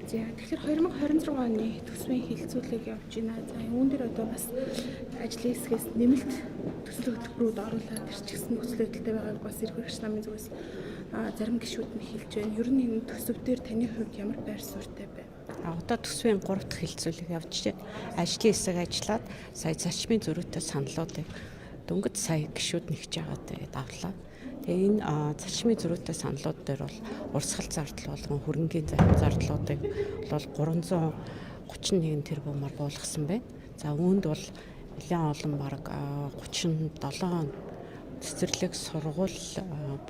За тэгэхээр 2026 оны төсвийн хилцүүлэг явж байна. За үүн дээр одоо бас ажлын хэсгээс нэмэлт төсөл хөтөлбөрүүд оруулаад ирчихсэн нөхцөл байдалтай байгааг бас эрхлэгч намын зүгээс зарим гишүүд нь хэлж байна. Ер нь энэ төсөв дээр таны хувьд ямар байр суурьтай байна? Одоо төсвийн 3 дахь хилцүүлэг явж байна. Ажлын хэсэг ажиллаад сая зарчмын зөрүүтэй саналуудыг дөнгөж сая гишүүд нэгж байгаа тэгээд авлаа. Тэгээ энэ зарчмын зөрүүтэй саналууд дээр бол урсгал зардал болгон хөрөнгийн зардлуудыг бол 331 тэрбумаар буулгасан байна. За үүнд бол нэлээд олон бараг 37 цэцэрлэг сургууль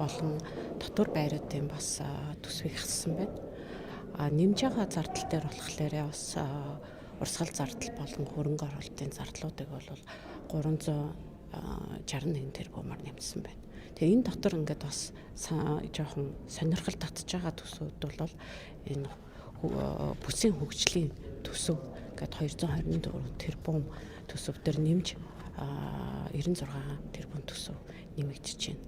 болон дотор байруудын бас төсвийг хассан байна. Нэмж байгаа зардал дээр болохоор бас урсгал зардал болон хөрөнгө оруулалтын зардлуудыг бол 361 тэрбумаар нэмсэн байна. Тэгээ энэ дотор ингээд бас жоохон сонирхол татж байгаа төсөвд бол энэ бүсийн хөгжлийн төсөв ингээд 224 тэрбум төсөв дээр нэмж 96 тэрбум төсөв нэмэгдэж байна.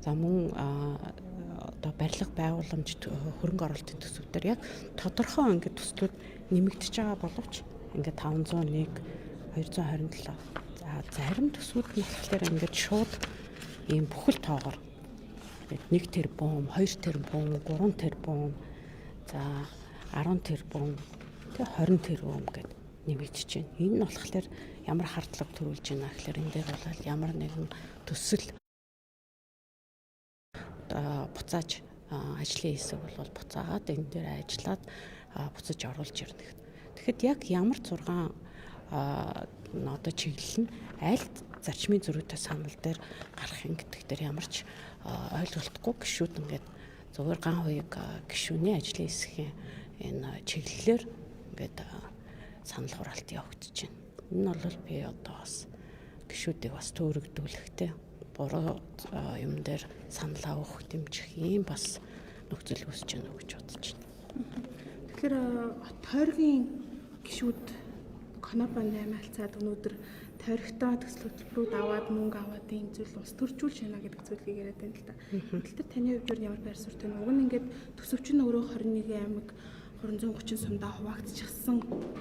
За мөн одоо барилга байгууламж хөрөнгө оруулалтын төсөв дээр яг тодорхой ингээд төслүүд нэмэгдэж байгаа боловч ингээд 501 227 за зарим төсвүүд нь болохоор ингээд шууд ийм бүхэл тоогоор 1 тэрбум, 2 тэрбум, 3 тэрбум, за 10 тэрбум, тэгээ 20 тэрбум гэд нэмэгдэж байна. Энэ нь болохоор ямар хардлага төрүүлж байна гэхээр энэ дээр бол ямар нэгэн төсөл буцааж ажлын хэсэг бол буцаагаад энэ дээр ажиллаад буцаж оруулж ирнэ. Тэгэхэд яг ямар 6 одоо чиглэл нь аль зарчмын зөрүүтэй санал дээр гарах гэдэг дээр ямар ч ойлголтгүй гишүүд ингээд зөвхөн ган хуйг гишүүний ажлын хэсгийн энэ чиглэлээр ингээд санал хураалт явагдаж байна. Энэ бол би одоо бас гишүүдийг бас төөрөгдүүлэхтэй буруу юм дээр санал авах дэмжих юм бас нөхцөл үүсэж байна гэж бодож байна. Тэгэхээр тойргийн гишүүд Конопа 8 алцаад өнөөдөр тойрогтой төсөл хөтөлбөрүүд аваад мөнгө аваад ийм зүйл бас төржүүлж байна гэдэг зүйлийг яриад байна л да. Тэгэхээр таны хувьд ямар байр суурьтай вэ? Уг нь ингээд төсөвчин өөрөө 21 аймаг 330 сумдаа хуваагдчихсан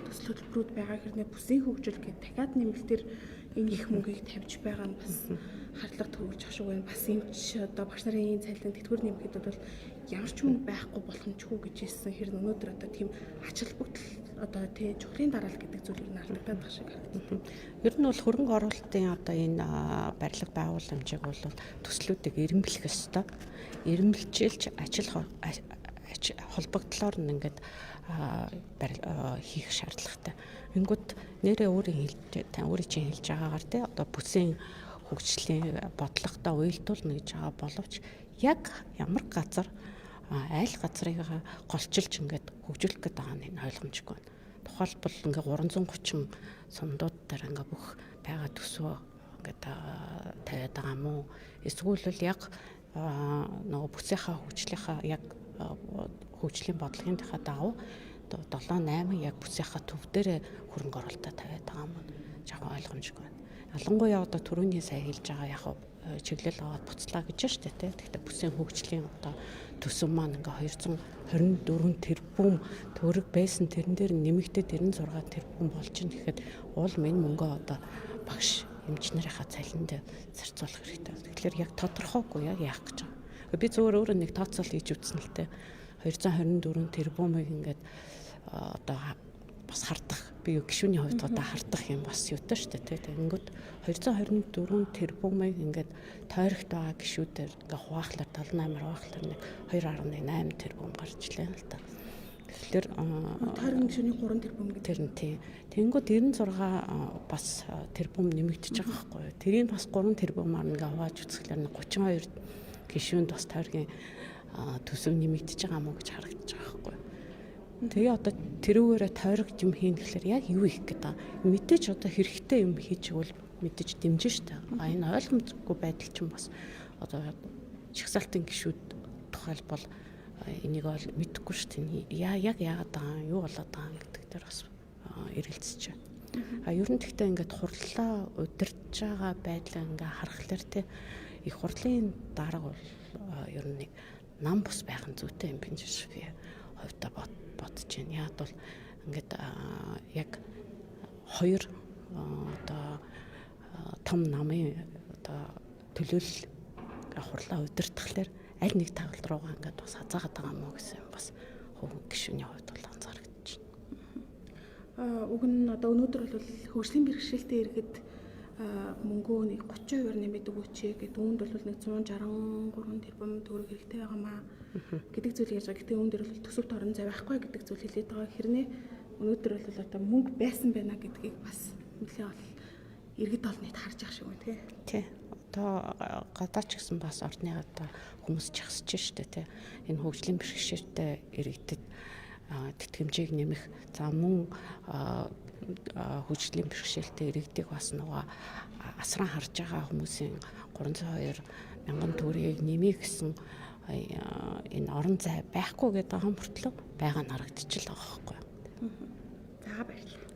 төсөл хөтөлбөрүүд байгаа хэрнээ бүсийн хөгжил гэдэг дахиад нэмэлтээр энэ их мөнгийг тавьж байгаа нь бас хардлага төрүүлж ах шиг байна. Бас энэ ч одоо багш нарын цалин тэтгэвэр нэмэхэд бол ямар ч мөнгө байхгүй боломжгүй гэж хэлсэн хэрнээ өнөөдөр одоо тийм ач холбогдол одоо тий чухлын дараалал гэдэг зүйлийг наалдагдаад байгаа шиг харагдав. Ер нь бол хөрөнгө оруулалтын одоо энэ барилга байгууламжийг бол төслүүдийг ирэмблэх ёстой. Ирэмблжүүлж холбогдлоор нь ингээд хийх шаардлагатай. Ингүүд нэрээ өөрийн чинь хэлж байгаагаар тий одоо бүсийн хөгжлийн бодлоготой уялдуулна гэж байгаа боловч яг ямар газар аль газрыг голчилж ингээд хөгжүүлэх гэдэг байгаа нь ойлгомжгүй байна. Тухайлбал ингээд 330 сумдууд дээр ингээд бүх байгаа төсвөө ингээд тавиад байгаа мó эсвэл яг нөгөө бүсийнхаа хөгжлийнхаа яг хөгжлийн бодлогынхаа дагуу 7-8 яг бүсийнхаа төв дээр хөрөнгө оруулалтаа тавиад байгаа мó жоохон ойлгомжгүй байна. Ялангуяа одоо түрүүний сая хэлж байгаа яг чиглэл аваад буцлаа гэж байна шүү дээ. Тэгэхдээ бүсийн хөгжлийн одоо төсөв маань ингээ 224 тэрбум төгрөг байсан тэрэн дээр нэмэгдээд 96 тэрбум болж байна. Тэгэхэд уул минь мөнгөө одоо багш эмчнэрийнхаа цалинд зарцуулах хэрэгтэй. Тэгэхээр яг тодорхойгүй яг яах гэж байгаа. Би зөвөр өөрөө нэг тооцоол хийж үзсэн л дээ. 224 тэрбумыг ингээд одоо бас хардах би гишүүний хувьд одоо хардах юм бас юутай шүү дээ. Тэгэнгүүт 224 тэрбумыг ингээд тойрогт байгаа гишүүдээр ингээ хуваахлаар 78-аар хуваахлаар нэг 2.8 тэрбум гарч илээ л та. Тэгэхээр тойргийн гишүүний 3 тэрбум гэдэг. Тэр нь тий. Тэгэнгүүт 96 бас тэрбум нэмэгдэж байгаа байхгүй юу. Тэрийг бас 3 тэрбумаар ингээ хувааж үзэхлээр 32 гишүүнд бас тойргийн төсөв нэмэгдэж байгаа мó гэж харагдаж байгаа байхгүй юу. Тэгээ одоо тэрүүгээрээ тойрогт юм хийн гэхэлэр яг юу их гэдэг. Мэдээж одоо хэрэгтэй юм хийж игэл мэдээж дэмжин штэ. Энэ ойлгомжгүй байдал чинь бас одоо чагсаалтын гишүүд тухайлбал энийг бол мэдэхгүй штэ. Яг яагаад байгаа юу болоод байгаа гэдэг дээр бас эргэлзэж байна. Ер нь тэгтээ ингээд хурлаа удирдах байгаа байдлаа ингээ харахаар те их хурлын дарга бол ер нь нэг нам бус байх нь зүйтэй юм биш би хувьдаа бодож байна. Яг бол ингээд яг хоёр одоо том намын одоо төлөөлөл хурлаа удирдахлаар аль нэг тавилт руугаа ингээд бас хазаагаад байгаа мó гэсэн бас хувийн гишүүний хувьд бол анзаарэгдэж байна. Уг нь одоо өнөөдөр бол хөгжлийн бэрхшээлтэй иргэд мөнгөө нэг 30% нэмээд өгөөч гэдэг үүнд бол нэг 163 тэрбум төгрөг хэрэгтэй байгаамаа гэдэг зүйл ярьж байгаа. Гэтэ үүн дээр бол төсөвт орон зай байхгүй гэдэг зүйл хэлээд байгаа. Хэрнээ өнөөдөр бол одоо мөнгө байсан байна гэдгийг бас нэлээ бол иргэд олныг харж ах шиг байна тий. Одоо гадаа ч гэсэн бас орны одоо хүмүүс жагсаж штэ тий. Энэ хөгжлийн бэрхшээлтэй иргэдэд тэтгэмжийг нэмэх за мөн хөгжлийн бэрхшээлтэй иргэдийг бас нөгөө асран харж байгаа хүмүүсийн 302 мянган төгрөгийг нэмэх гэсэн энэ орон зай байхгүй гэдэг байгаа мөртлөө байгаа нь харагдчихл байгаа байхгүй. За баярлалаа.